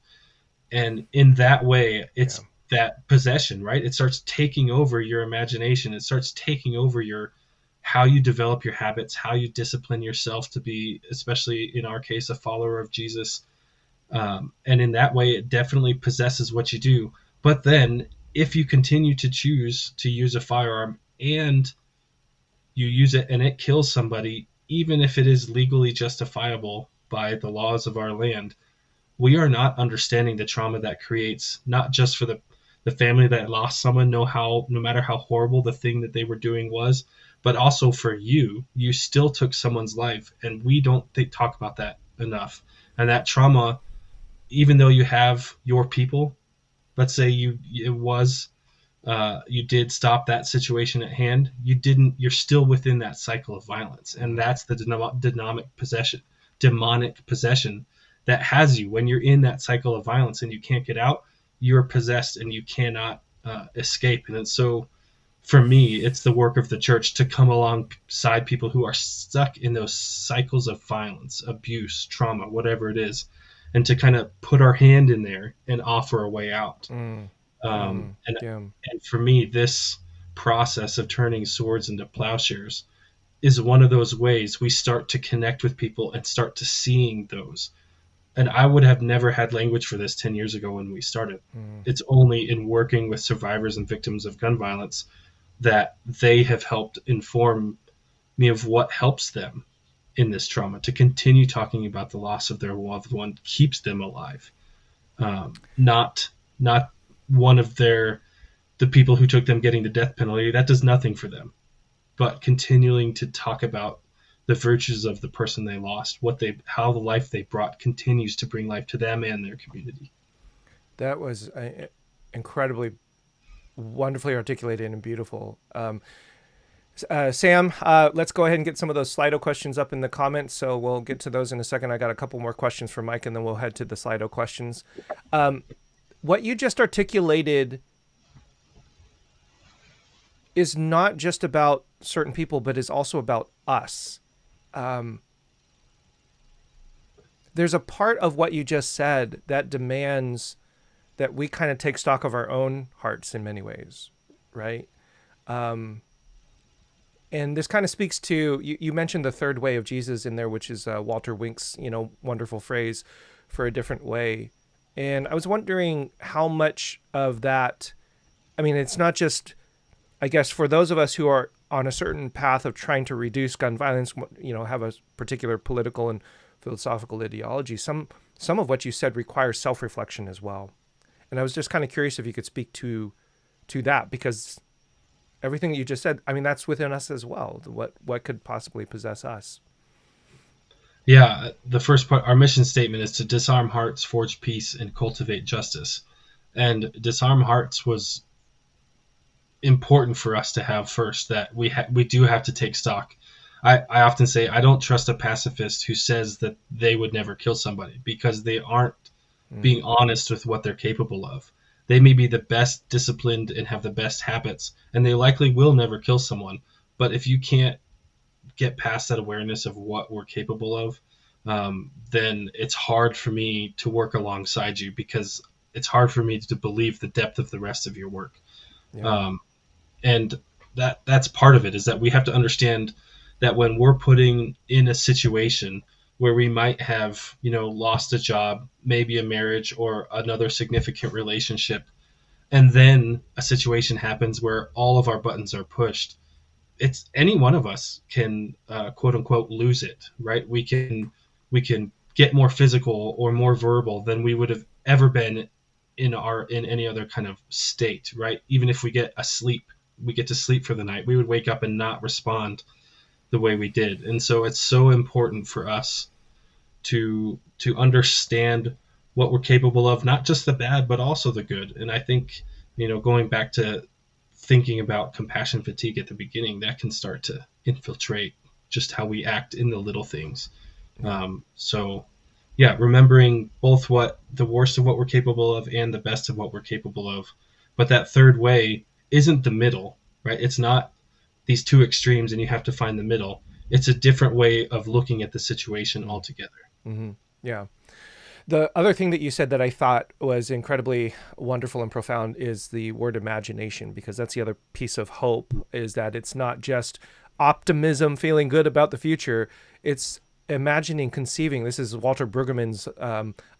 And in that way, it's that possession, right? It starts taking over your imagination. It starts taking over how you develop your habits, how you discipline yourself to be, especially in our case, a follower of Jesus. And in that way, it definitely possesses what you do. But then if you continue to choose to use a firearm and you use it and it kills somebody, even if it is legally justifiable by the laws of our land, we are not understanding the trauma that creates, not just for the family that lost someone, no matter how horrible the thing that they were doing was, but also for you still took someone's life, and we don't talk about that enough. And that trauma, even though you have your people, let's say you did stop that situation at hand, you're still within that cycle of violence. And that's the demonic possession that has you. When you're in that cycle of violence and you can't get out, you're possessed and you cannot escape. And so for me, it's the work of the church to come alongside people who are stuck in those cycles of violence, abuse, trauma, whatever it is, and to kind of put our hand in there and offer a way out. And for me, this process of turning swords into plowshares is one of those ways we start to connect with people and start to seeing those. And I would have never had language for this 10 years ago when we started. It's only in working with survivors and victims of gun violence that they have helped inform me of what helps them in this trauma. To continue talking about the loss of their loved one keeps them alive. Not one of the people who took them getting the death penalty. That does nothing for them. But continuing to talk about the virtues of the person they lost, how the life they brought continues to bring life to them and their community. That was incredibly, wonderfully articulated and beautiful. Sam, let's go ahead and get some of those Sli.do questions up in the comments. So we'll get to those in a second. I got a couple more questions for Mike, and then we'll head to the Sli.do questions. What you just articulated is not just about certain people, but is also about us. There's a part of what you just said that demands that we kind of take stock of our own hearts in many ways, right? And this kind of speaks to you mentioned the third way of Jesus in there, which is Walter Wink's wonderful phrase for a different way. And I was wondering how much of that. I mean, it's not just, I guess, for those of us who are on a certain path of trying to reduce gun violence, have a particular political and philosophical ideology. Some of what you said requires self-reflection as well. And I was just kind of curious if you could speak to that, because everything that you just said, I mean, that's within us as well. What could possibly possess us? Yeah, the first part, our mission statement is to disarm hearts, forge peace, and cultivate justice. And disarm hearts was important for us to have first, that we do have to take stock. I often say I don't trust a pacifist who says that they would never kill somebody, because they aren't being honest with what they're capable of. They may be the best disciplined and have the best habits, and they likely will never kill someone. But if you can't get past that awareness of what we're capable of, then it's hard for me to work alongside you, because it's hard for me to believe the depth of the rest of your work. Yeah. And that's part of it, is that we have to understand that when we're putting in a situation where we might have, lost a job, maybe a marriage or another significant relationship, and then a situation happens where all of our buttons are pushed, it's any one of us can quote unquote lose it, right? We can get more physical or more verbal than we would have ever been in any other kind of state, right? Even if we get to sleep for the night, we would wake up and not respond the way we did. And so it's so important for us to understand what we're capable of, not just the bad, but also the good. And I think, going back to thinking about compassion fatigue at the beginning, that can start to infiltrate just how we act in the little things. So yeah, remembering both what the worst of what we're capable of and the best of what we're capable of. But that third way isn't the middle, right? It's not these two extremes and you have to find the middle. It's a different way of looking at the situation altogether. Mm-hmm. Yeah. The other thing that you said that I thought was incredibly wonderful and profound is the word imagination, because that's the other piece of hope, is that it's not just optimism, feeling good about the future. It's imagining, conceiving. This is Walter Brueggemann's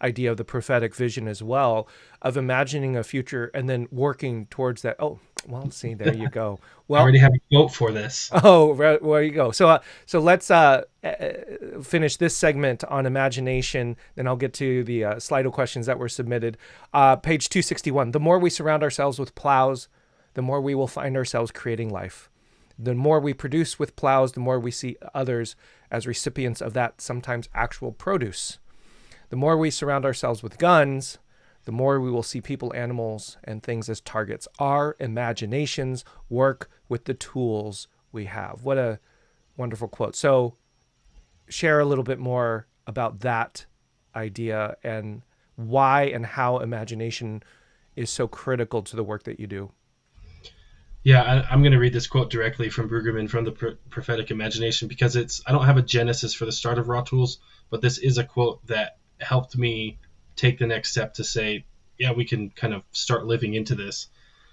idea of the prophetic vision as well, of imagining a future and then working towards that. Oh, well, see, there you go. Well, I already have a quote for this. Oh, right, there you go. So let's finish this segment on imagination. Then I'll get to the Sli.do questions that were submitted. Page 261. The more we surround ourselves with plows, the more we will find ourselves creating life. The more we produce with plows, the more we see others as recipients of that sometimes actual produce. The more we surround ourselves with guns, the more we will see people, animals, and things as targets. Our imaginations work with the tools we have. What a wonderful quote. So share a little bit more about that idea and why and how imagination is so critical to the work that you do. Yeah, I'm going to read this quote directly from Brueggemann from the Prophetic Imagination, because I don't have a genesis for the start of Raw Tools, but this is a quote that helped me take the next step to say, yeah, we can kind of start living into this.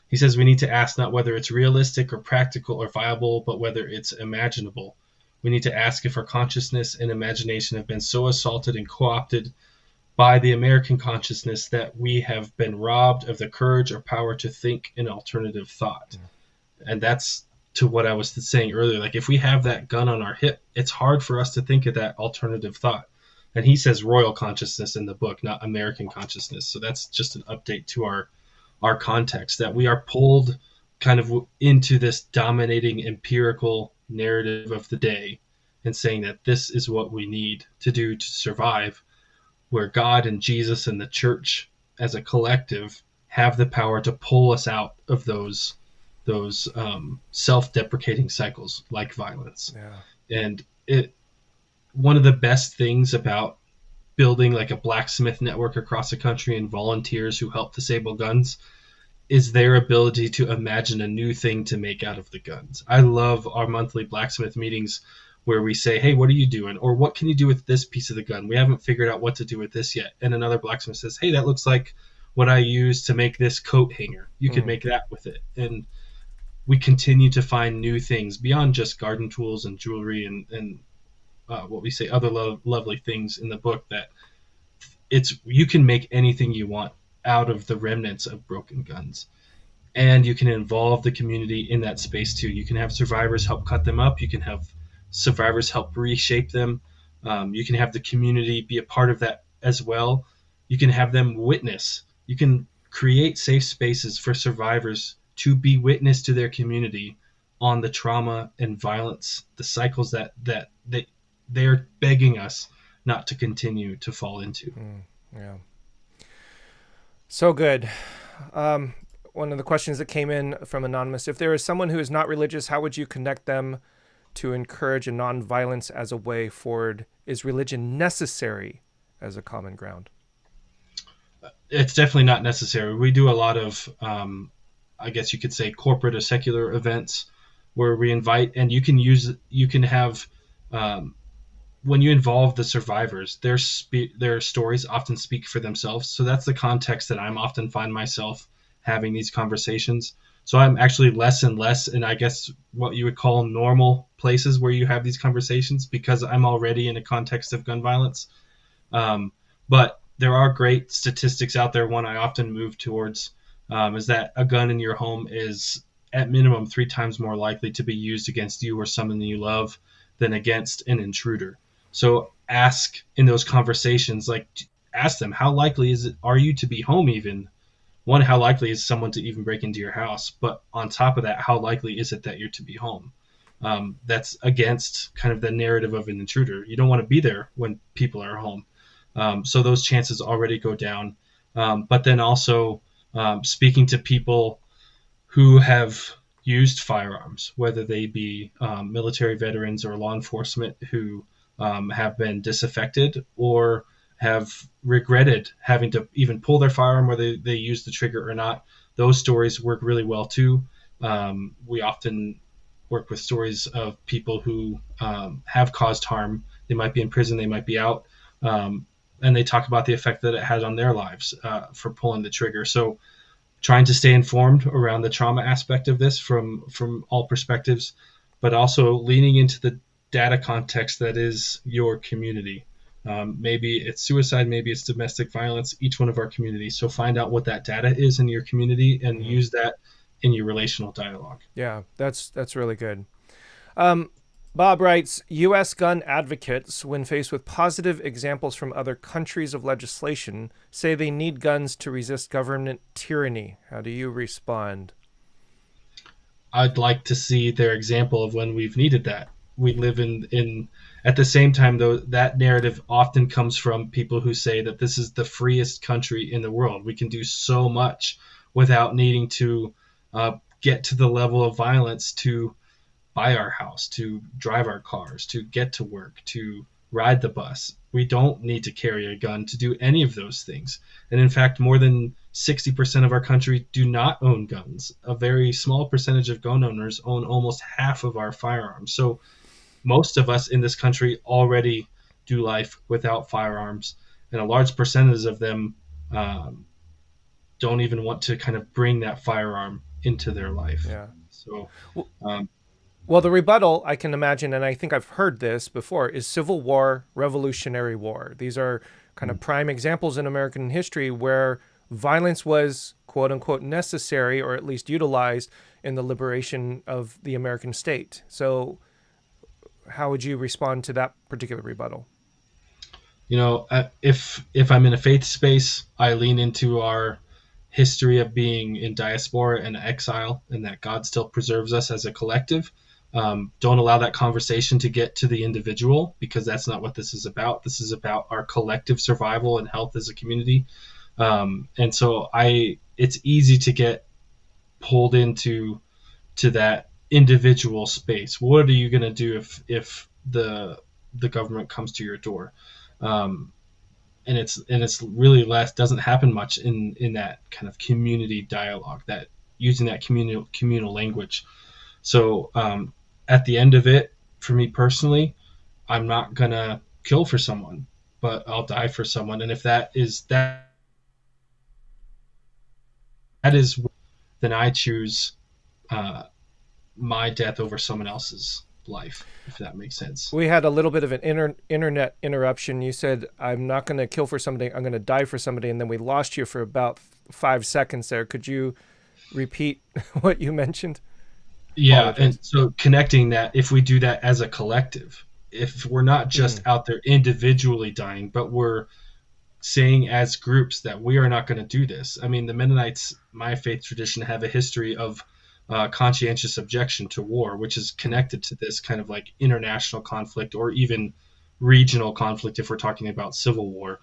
He says, we need to ask not whether it's realistic or practical or viable, but whether it's imaginable. We need to ask if our consciousness and imagination have been so assaulted and co-opted by the American consciousness that we have been robbed of the courage or power to think an alternative thought. Yeah. And that's to what I was saying earlier. Like, if we have that gun on our hip, it's hard for us to think of that alternative thought. And he says royal consciousness in the book, not American consciousness. So that's just an update to our context, that we are pulled kind of into this dominating empirical narrative of the day and saying that this is what we need to do to survive, where God and Jesus and the church as a collective have the power to pull us out of those self-deprecating cycles like violence. Yeah. And one of the best things about building like a blacksmith network across the country and volunteers who help disable guns is their ability to imagine a new thing to make out of the guns. I love our monthly blacksmith meetings where we say, hey, what are you doing? Or what can you do with this piece of the gun? We haven't figured out what to do with this yet. And another blacksmith says, hey, that looks like what I used to make this coat hanger. You could make that with it. And we continue to find new things beyond just garden tools and jewelry and what we say other lovely things in the book, that it's you can make anything you want out of the remnants of broken guns, and you can involve the community in that space too. You can have survivors help cut them up. You can have survivors help reshape them. You can have the community be a part of that as well. You can have them witness. You can create safe spaces for survivors to be witness to their community on the trauma and violence, the cycles that they're begging us not to continue to fall into. Yeah. So good. One of the questions that came in from Anonymous: if there is someone who is not religious, how would you connect them to encourage a nonviolence as a way forward? Is religion necessary as a common ground? It's definitely not necessary. We do a lot of, I guess you could say, corporate or secular events where we invite, and you can have, when you involve the survivors, their stories often speak for themselves. So that's the context that I'm often find myself having these conversations. So I'm actually less and less in, I guess, what you would call normal places where you have these conversations, because I'm already in a context of gun violence. But there are great statistics out there. One I often move towards is that a gun in your home is at minimum 3 times more likely to be used against you or someone you love than against an intruder. So ask in those conversations, like, ask them, how likely are you to be home even? One, how likely is someone to even break into your house? But on top of that, how likely is it that you're to be home? That's against kind of the narrative of an intruder. You don't want to be there when people are home. So those chances already go down. But then also speaking to people who have used firearms, whether they be military veterans or law enforcement who have been disaffected or have regretted having to even pull their firearm, whether they use the trigger or not. Those stories work really well too. We often work with stories of people who have caused harm. They might be in prison, they might be out, and they talk about the effect that it had on their lives for pulling the trigger. So trying to stay informed around the trauma aspect of this from all perspectives, but also leaning into the data context that is your community. Maybe it's suicide, maybe it's domestic violence, each one of our communities. So find out what that data is in your community and use that in your relational dialogue. Yeah, that's really good. Bob writes, U.S. gun advocates, when faced with positive examples from other countries of legislation, say they need guns to resist government tyranny. How do you respond? I'd like to see their example of when we've needed that. We live in at the same time, though, that narrative often comes from people who say that this is the freest country in the world. We can do so much without needing to get to the level of violence to buy our house, to drive our cars, to get to work, to ride the bus. We don't need to carry a gun to do any of those things. And in fact, more than 60% of our country do not own guns. A very small percentage of gun owners own almost half of our firearms. So most of us in this country already do life without firearms, and a large percentage of them don't even want to kind of bring that firearm into their life. Yeah. So, well, the rebuttal, I can imagine, and I think I've heard this before, is Civil War, Revolutionary War. These are kind of prime examples in American history where violence was, quote unquote, necessary, or at least utilized in the liberation of the American state. So how would you respond to that particular rebuttal? You know, if I'm in a faith space, I lean into our history of being in diaspora and exile, and that God still preserves us as a collective. Don't allow that conversation to get to the individual, because that's not what this is about. This is about our collective survival and health as a community. And so it's easy to get pulled into that individual space. What are you going to do if the government comes to your door? And it's really doesn't happen much in that kind of community dialogue, that using that communal language. So at the end of it, for me personally, I'm not gonna kill for someone, but I'll die for someone. And if that is, then I choose my death over someone else's life, if that makes sense. We had a little bit of an internet interruption. You said, I'm not going to kill for somebody, I'm going to die for somebody. And then we lost you for about 5 seconds there. Could you repeat what you mentioned? Yeah, and Apologize. so connecting that, if we do that as a collective, if we're not just Mm, out there individually dying, but we're saying as groups that we are not going to do this. I mean, the Mennonites, my faith tradition, have a history of conscientious objection to war, which is mm, connected to this kind of like international conflict or even regional conflict if we're talking about civil war,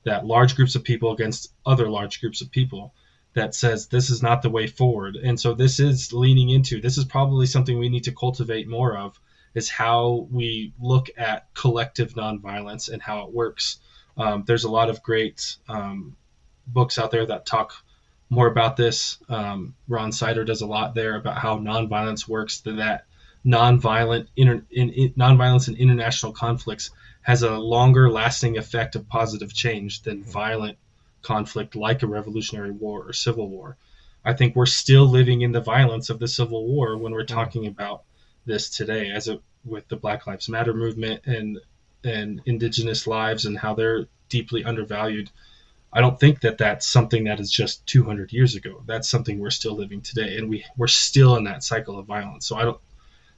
that large groups of people against other large groups of people, that says this is not the way forward. And so this is leaning into, this is probably something we need to cultivate more of, is how we look at collective nonviolence and how it works. There's a lot of great books out there that talk more about this. Ron Sider does a lot there about how nonviolence works. That nonviolence in international conflicts has a longer lasting effect of positive change than mm, violent conflict like a revolutionary war or civil war. I think we're still living in the violence of the Civil War when we're mm. talking about this today, as it with the Black Lives Matter movement and indigenous lives and how they're deeply undervalued. I don't think that that's something that is just 200 years ago. That's something we're still living today, and we're still in that cycle of violence. So I don't.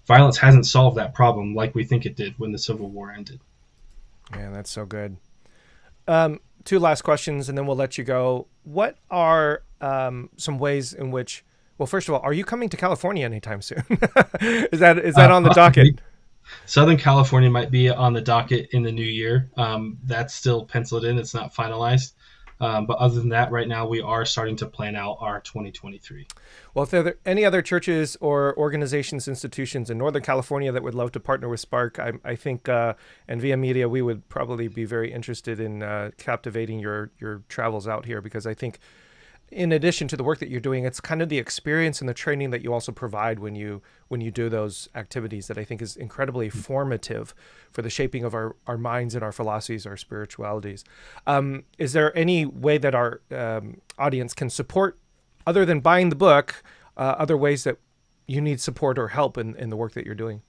Violence hasn't solved that problem like we think it did when the Civil War ended. Man, that's so good. Two last questions, and then we'll let you go. What are some ways in which? Well, first of all, are you coming to California anytime soon? Is that on the Possibly. docket? Southern California might be on the docket in the new year. That's still penciled in. It's not finalized. But other than that, right now we are starting to plan out our 2023. Well, if there are any other churches or organizations, institutions in Northern California that would love to partner with Spark, I think, and via media, we would probably be very interested in captivating your travels out here, because I think, in addition to the work that you're doing, it's kind of the experience and the training that you also provide when you do those activities that I think is incredibly formative for the shaping of our minds and our philosophies, our spiritualities. Is there any way that our audience can support, other than buying the book, other ways that you need support or help in the work that you're doing?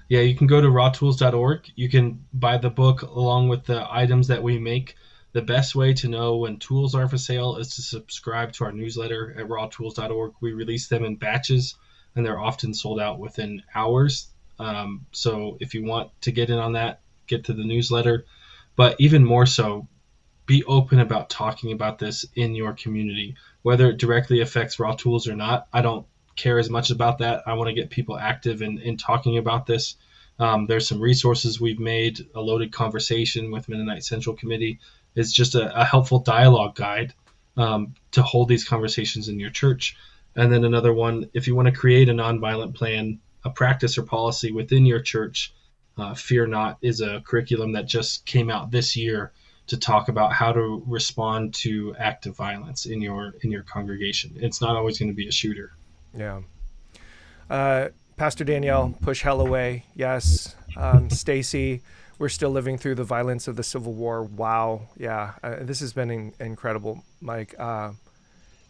Yeah, you can go to rawtools.org. You can buy the book along with the items that we make. The best way to know when tools are for sale is to subscribe to our newsletter at rawtools.org. We release them in batches, and they're often sold out within hours. So if you want to get in on that, get to the newsletter. But even more so, be open about talking about this in your community, whether it directly affects Raw Tools or not. I don't care as much about that. I want to get people active in talking about this. There's some resources we've made. A Loaded Conversation with Mennonite Central Committee is just a helpful dialogue guide to hold these conversations in your church. And then another one, if you want to create a nonviolent plan, a practice or policy within your church, Fear Not is a curriculum that just came out this year to talk about how to respond to active violence in your congregation. It's not always going to be a shooter. Yeah. Pastor Danielle, push hell away. Yes. Stacy, we're still living through the violence of the Civil War. Wow. Yeah. This has been incredible, Mike.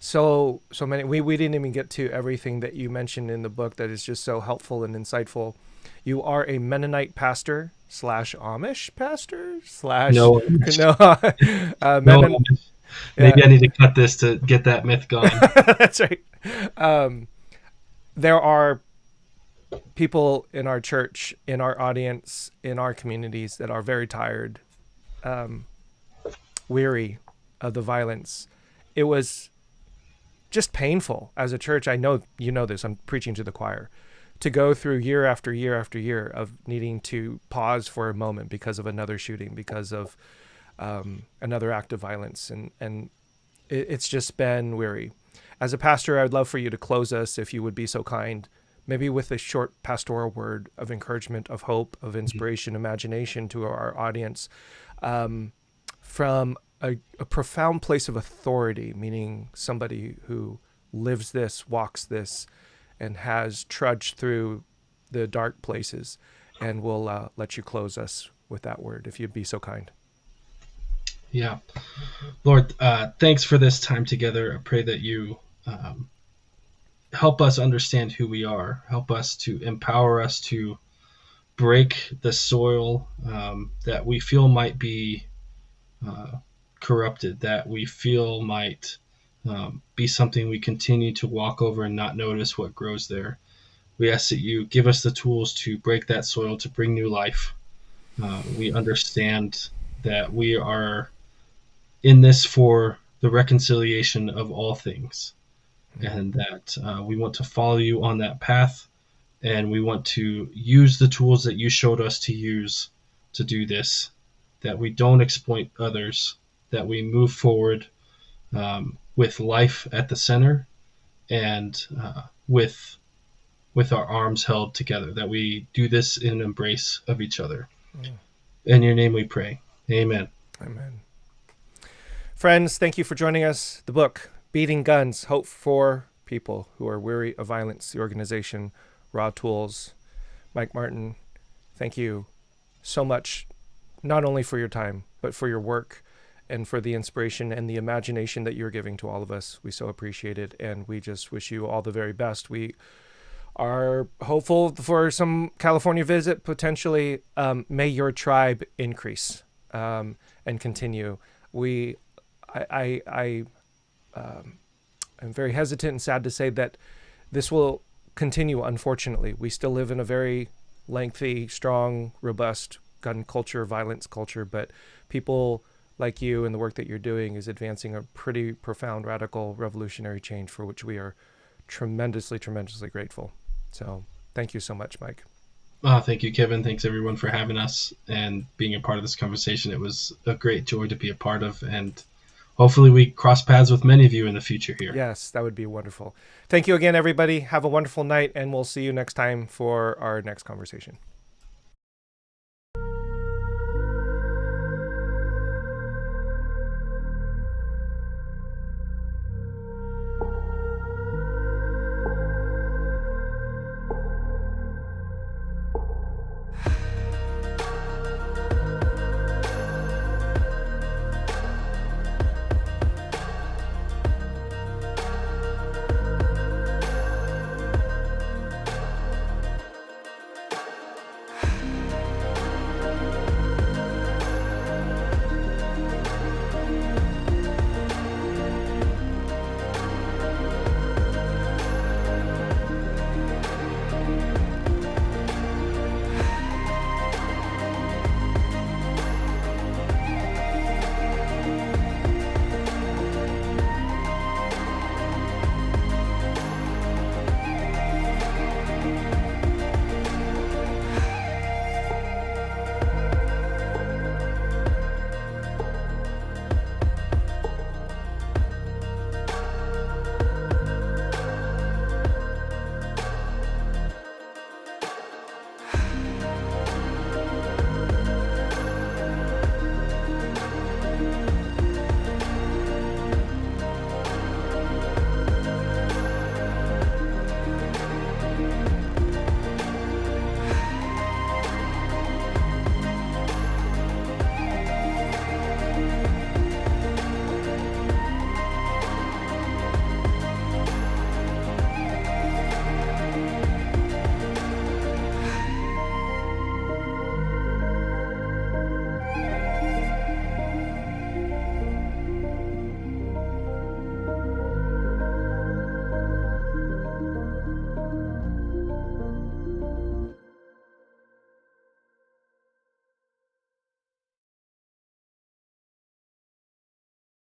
So many. We didn't even get to everything that you mentioned in the book that is just so helpful and insightful. You are a Mennonite pastor slash Amish pastor slash No, no no. Mennon. Maybe Yeah, I need to cut this to get that myth gone. that's right. Um, there are people in our church, in our audience, in our communities that are very tired, um, weary of the violence. It was just painful as a church. I know you know this. I'm preaching to the choir. To go through year after year after year of needing to pause for a moment because of another shooting, because of another act of violence, and it's just been weary. As a pastor, I would love for you to close us, if you would be so kind, maybe with a short pastoral word of encouragement, of hope, of inspiration, imagination to our audience, from a profound place of authority, meaning somebody who lives this, walks this, and has trudged through the dark places. And we'll let you close us with that word, if you'd be so kind. Yeah, Lord, thanks for this time together. I pray that you help us understand who we are. Help us to empower us to break the soil that we feel might be uh, corrupted, that we feel might be something we continue to walk over and not notice what grows there. We ask that you give us the tools to break that soil, to bring new life. We understand that we are in this for the reconciliation of all things, and that we want to follow you on that path, and we want to use the tools that you showed us to use to do this, that we don't exploit others, that we move forward with life at the center, and with our arms held together, that we do this in an embrace of each other. Mm. In your name we pray. Amen. Amen. Friends, thank you for joining us. The book, Beating Guns, Hope for People Who Are Weary of Violence, the organization, Raw Tools. Mike Martin, thank you so much, not only for your time, but for your work and for the inspiration and the imagination that you're giving to all of us. We so appreciate it, and we just wish you all the very best. We are hopeful for some California visit, potentially. May your tribe increase and continue. I am very hesitant and sad to say that this will continue, unfortunately. We still live in a very lengthy, strong, robust gun culture, violence culture, but people like you and the work that you're doing is advancing a pretty profound, radical, revolutionary change for which we are tremendously, tremendously grateful. So thank you so much, Mike. Thank you, Kevin. Thanks, everyone, for having us and being a part of this conversation. It was a great joy to be a part of, and hopefully we cross paths with many of you in the future here. Yes, that would be wonderful. Thank you again, everybody. Have a wonderful night, and we'll see you next time for our next conversation.